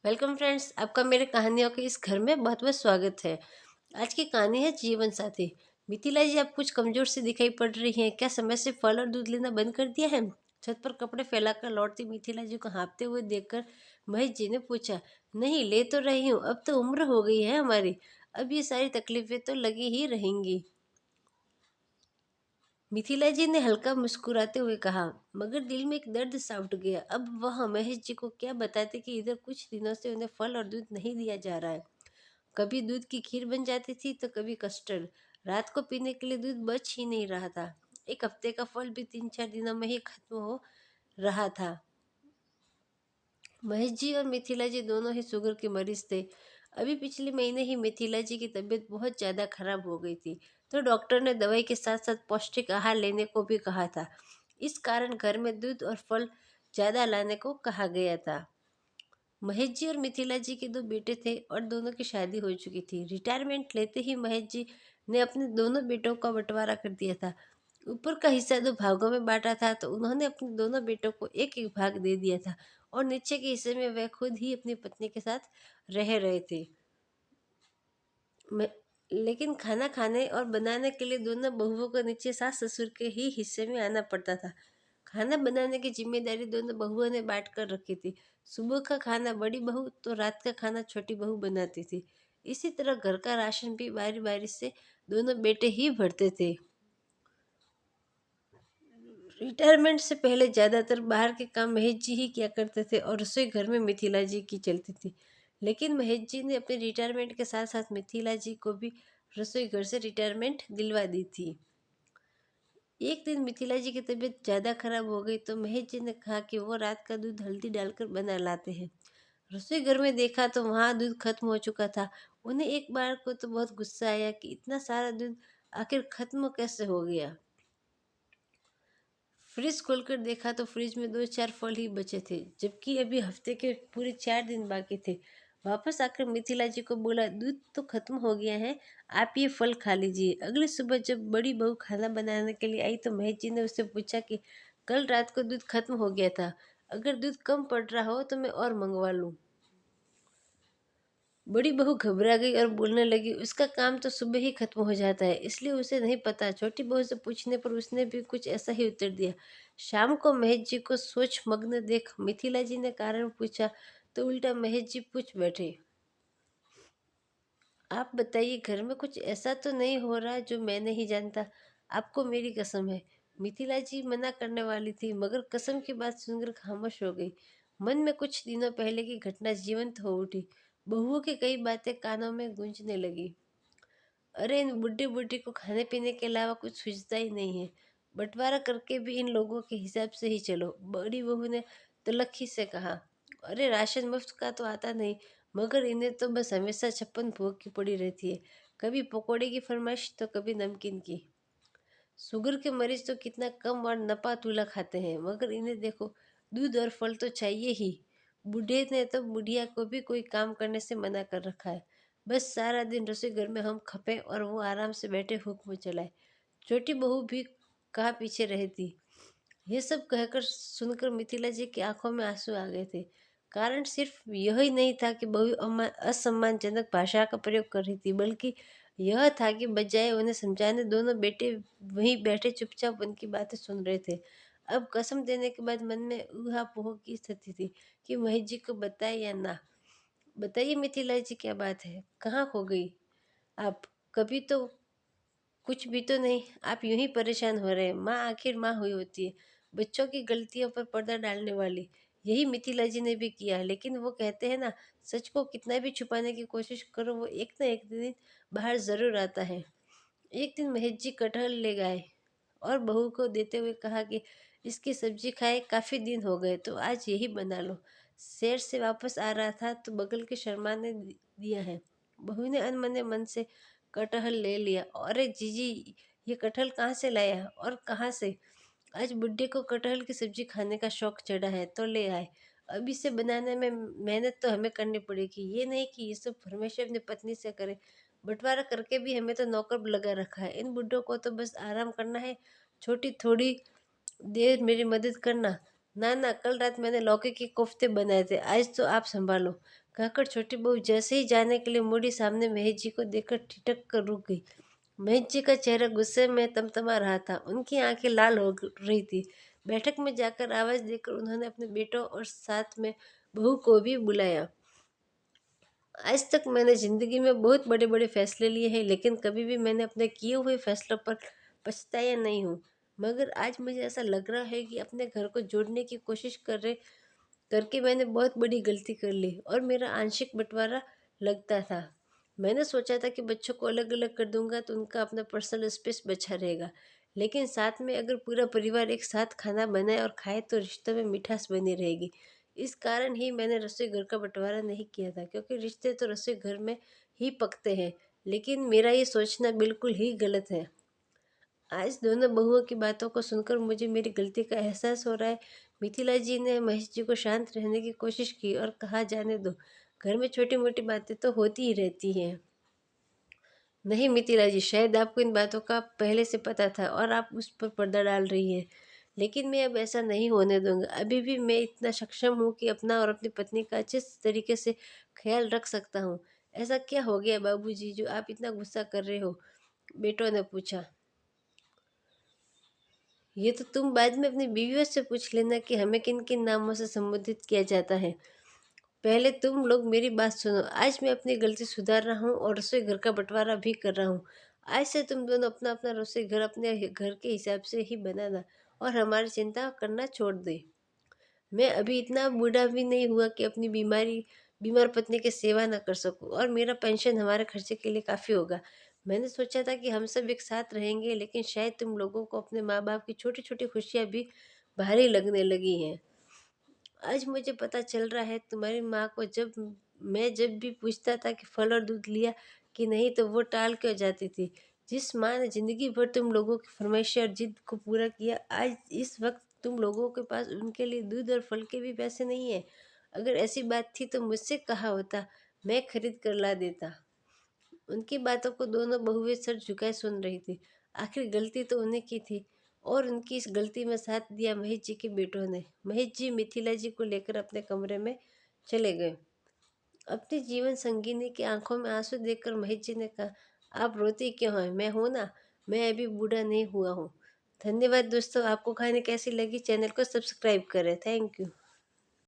Welcome friends, आपका मेरे कहानियों के इस घर में बहुत बहुत स्वागत है। आज की कहानी है जीवन साथी। मिथिला जी, आप कुछ कमजोर सी दिखाई पड़ रही हैं। क्या समय से फल और दूध लेना बंद कर दिया है? छत पर कपड़े फैलाकर लौटती मिथिला जी को हाँफते हुए देखकर महेश जी ने पूछा। नहीं, ले तो रही हूँ, अब तो उम्र हो गई है हमारी। अब ये सारी तकलीफें तो लगी ही रहेंगी। मिथिला जी ने हल्का मुस्कुराते हुए कहा, मगर दिल में एक दर्द सा उठ गया। अब वह महेश जी को क्या बताते कि इधर कुछ दिनों से उन्हें फल और दूध नहीं दिया जा रहा है। कभी दूध की खीर बन जाती थी तो कभी कस्टर्ड। रात को पीने के लिए दूध बच ही नहीं रहा था। एक हफ्ते का फल भी 3-4 दिनों में ही खत्म हो रहा था। महेश जी और मिथिला जी दोनों ही शुगर के मरीज थे। अभी पिछले महीने ही मिथिला जी की तबीयत बहुत ज़्यादा खराब हो गई थी, तो डॉक्टर ने दवाई के साथ साथ पौष्टिक आहार लेने को भी कहा था। इस कारण घर में दूध और फल ज़्यादा लाने को कहा गया था। महेश जी और मिथिला जी के दो बेटे थे और दोनों की शादी हो चुकी थी। रिटायरमेंट लेते ही महेश जी ने अपने दोनों बेटों का बंटवारा कर दिया था। ऊपर का हिस्सा दो भागों में बांटा था, तो उन्होंने अपने दोनों बेटों को एक एक भाग दे दिया था और नीचे के हिस्से में वह खुद ही अपनी पत्नी के साथ रह रहे थे। मैं लेकिन खाना खाने और बनाने के लिए दोनों बहुओं को नीचे सास ससुर के ही हिस्से में आना पड़ता था। खाना बनाने की जिम्मेदारी दोनों बहुओं ने बांट कर रखी थी। सुबह का खाना बड़ी बहू तो रात का खाना छोटी बहू बनाती थी। इसी तरह घर का राशन भी बारी बारी से दोनों बेटे ही भरते थे। रिटायरमेंट से पहले ज़्यादातर बाहर के काम महेश जी ही किया करते थे और रसोई घर में मिथिला जी की चलती थी। लेकिन महेश जी ने अपने रिटायरमेंट के साथ साथ मिथिला जी को भी रसोई घर से रिटायरमेंट दिलवा दी थी। एक दिन मिथिला जी की तबीयत ज़्यादा खराब हो गई, तो महेश जी ने कहा कि वो रात का दूध हल्दी डालकर बना लाते हैं। रसोई घर में देखा तो वहाँ दूध खत्म हो चुका था। उन्हें एक बार को तो बहुत गुस्सा आया कि इतना सारा दूध आखिर खत्म कैसे हो गया। फ्रिज खोलकर देखा तो फ्रिज में 2-4 फल ही बचे थे, जबकि अभी हफ्ते के पूरे 4 दिन बाकी थे। वापस आकर मिथिला जी को बोला, दूध तो खत्म हो गया है, आप ये फल खा लीजिए। अगली सुबह जब बड़ी बहू खाना बनाने के लिए आई तो महेश जी ने उससे पूछा कि कल रात को दूध खत्म हो गया था, अगर दूध कम पड़ रहा हो तो मैं और मंगवा लूँ। बड़ी बहू घबरा गई और बोलने लगी, उसका काम तो सुबह ही खत्म हो जाता है, इसलिए उसे नहीं पता। छोटी बहू से पूछने पर उसने भी कुछ ऐसा ही उत्तर दिया। शाम को महेश जी को सोच मग्न देख मिथिला जी ने कारण पूछा, तो उल्टा महेश जी पूछ बैठे, आप बताइए, घर में कुछ ऐसा तो नहीं हो रहा जो मैं नहीं जानता? आपको मेरी कसम है। मिथिला जी मना करने वाली थी, मगर कसम की बात सुनकर खामोश हो गई। मन में कुछ दिनों पहले की घटना जीवंत हो उठी। बहुओं की कई बातें कानों में गूंजने लगी। अरे, इन बुड्ढे बुड्ढी को खाने पीने के अलावा कुछ सूझता ही नहीं है। बंटवारा करके भी इन लोगों के हिसाब से ही चलो, बड़ी बहू ने तलखी से कहा। अरे, राशन मुफ्त का तो आता नहीं, मगर इन्हें तो बस हमेशा 56 भोग की पड़ी रहती है। कभी पकोड़े की फरमाइश तो कभी नमकीन की। शुगर के मरीज तो कितना कम और नपा तुला खाते हैं, मगर इन्हें देखो, दूध और फल तो चाहिए ही। बूढ़े ने तो बुढ़िया को भी कोई काम करने से मना कर रखा है। बस सारा दिन रसोई घर में हम खपे और वो आराम से बैठे हुक्म चलाए। छोटी बहू भी कहाँ पीछे रहती। ये सब कहकर सुनकर मिथिला जी की आंखों में आंसू आ गए थे। कारण सिर्फ यही नहीं था कि बहू असम्मानजनक भाषा का प्रयोग कर रही थी, बल्कि यह था कि बजाय उन्हें समझाने दोनों बेटे वहीं बैठे चुपचाप उनकी बातें सुन रहे थे। अब कसम देने के बाद मन में ऊहापोह की स्थिति थी कि महेश जी को बताए या ना। बताइए मिथिला जी, क्या बात है, कहाँ खो गई आप? कभी तो कुछ भी तो नहीं, आप यूं ही परेशान हो रहे हैं। माँ आखिर माँ हुई होती है, बच्चों की गलतियों पर पर्दा डालने वाली। यही मिथिला जी ने भी किया, लेकिन वो कहते हैं ना, सच को कितना भी छुपाने की कोशिश करो, वो एक ना एक दिन बाहर जरूर आता है। एक दिन महेश जी कटहल ले गए और बहू को देते हुए कहा कि इसकी सब्जी खाए काफ़ी दिन हो गए, तो आज यही बना लो। शहर से वापस आ रहा था तो बगल के शर्मा ने दिया है। बहू ने अनमने मन से कटहल ले लिया। अरे जीजी, ये कटहल कहाँ से लाया और कहाँ से? आज बुड्ढे को कटहल की सब्जी खाने का शौक चढ़ा है तो ले आए। अब इसे बनाने में मेहनत तो हमें करनी पड़ेगी, ये नहीं कि ये सब हमेशा अपनी पत्नी से करे। बंटवारा करके भी हमें तो नौकर लगा रखा है, इन बुड्ढों को तो बस आराम करना है। छोटी थोड़ी देर मेरी मदद करना। ना ना, कल रात मैंने लौकी के कोफ्ते बनाए थे, आज तो आप संभालो। कहकर छोटी बहू जैसे ही जाने के लिए मुड़ी, सामने महेश जी को देखकर ठिठक कर रुक गई। महेश जी का चेहरा गुस्से में तमतमा रहा था, उनकी आंखें लाल हो रही थी। बैठक में जाकर आवाज देकर उन्होंने अपने बेटों और साथ में बहू को भी बुलाया। आज तक मैंने जिंदगी में बहुत बड़े बड़े फैसले लिए हैं, लेकिन कभी भी मैंने अपने किए हुए फैसलों पर पछताया नहीं हूँ। मगर आज मुझे ऐसा लग रहा है कि अपने घर को जोड़ने की कोशिश करके मैंने बहुत बड़ी गलती कर ली और मेरा आंशिक बंटवारा लगता था। मैंने सोचा था कि बच्चों को अलग अलग कर दूंगा तो उनका अपना पर्सनल स्पेस बचा रहेगा, लेकिन साथ में अगर पूरा परिवार एक साथ खाना बनाए और खाए तो रिश्तों में मिठास बनी रहेगी। इस कारण ही मैंने रसोई घर का बंटवारा नहीं किया था, क्योंकि रिश्ते तो रसोई घर में ही पकते हैं। लेकिन मेरा ये सोचना बिल्कुल ही गलत है। आज दोनों बहुओं की बातों को सुनकर मुझे मेरी गलती का एहसास हो रहा है। मिथिला जी ने महेश जी को शांत रहने की कोशिश की और कहा, जाने दो, घर में छोटी मोटी बातें तो होती ही रहती हैं। नहीं मिथिला जी, शायद आपको इन बातों का पहले से पता था और आप उस पर पर्दा डाल रही हैं, लेकिन मैं अब ऐसा नहीं होने दूंगा। अभी भी मैं इतना सक्षम हूँ कि अपना और अपनी पत्नी का अच्छे तरीके से ख्याल रख सकता हूँ। ऐसा क्या हो गया बाबूजी जो आप इतना गुस्सा कर रहे हो? बेटों ने पूछा। ये तो तुम बाद में अपनी बीवियों से पूछ लेना कि हमें किन किन नामों से संबोधित किया जाता है। पहले तुम लोग मेरी बात सुनो। आज मैं अपनी गलती सुधार रहा हूँ और रसोई घर का बंटवारा भी कर रहा हूँ। आज से तुम दोनों अपना अपना रसोई घर अपने घर के हिसाब से ही बनाना और हमारी चिंता करना छोड़ दे। मैं अभी इतना बूढ़ा भी नहीं हुआ कि अपनी बीमार पत्नी की सेवा न कर सकूं, और मेरा पेंशन हमारे खर्चे के लिए काफ़ी होगा। मैंने सोचा था कि हम सब एक साथ रहेंगे, लेकिन शायद तुम लोगों को अपने माँ बाप की छोटी छोटी खुशियाँ भी भारी लगने लगी हैं। आज मुझे पता चल रहा है तुम्हारी माँ को, जब भी पूछता था कि फल और दूध लिया कि नहीं तो वो टाल क्यों जाती थी। जिस माँ ने जिंदगी भर तुम लोगों की फरमाइशें और जिद को पूरा किया, आज इस वक्त तुम लोगों के पास उनके लिए दूध और फल के भी पैसे नहीं है। अगर ऐसी बात थी तो मुझसे कहा होता, मैं खरीद कर ला देता। उनकी बातों को दोनों बहुएं सर झुकाए सुन रही थी। आखिर गलती तो उन्हीं की थी, और उनकी इस गलती में साथ दिया महेश जी के बेटों ने। महेश जी मिथिला जी को लेकर अपने कमरे में चले गए। अपनी जीवन संगिनी की आंखों में आंसू देखकर महेश जी ने कहा, आप रोती क्यों हैं? मैं हूं ना, मैं अभी बूढ़ा नहीं हुआ हूँ। धन्यवाद दोस्तों, आपको कहानी कैसी लगी? चैनल को सब्सक्राइब करें। Thank you.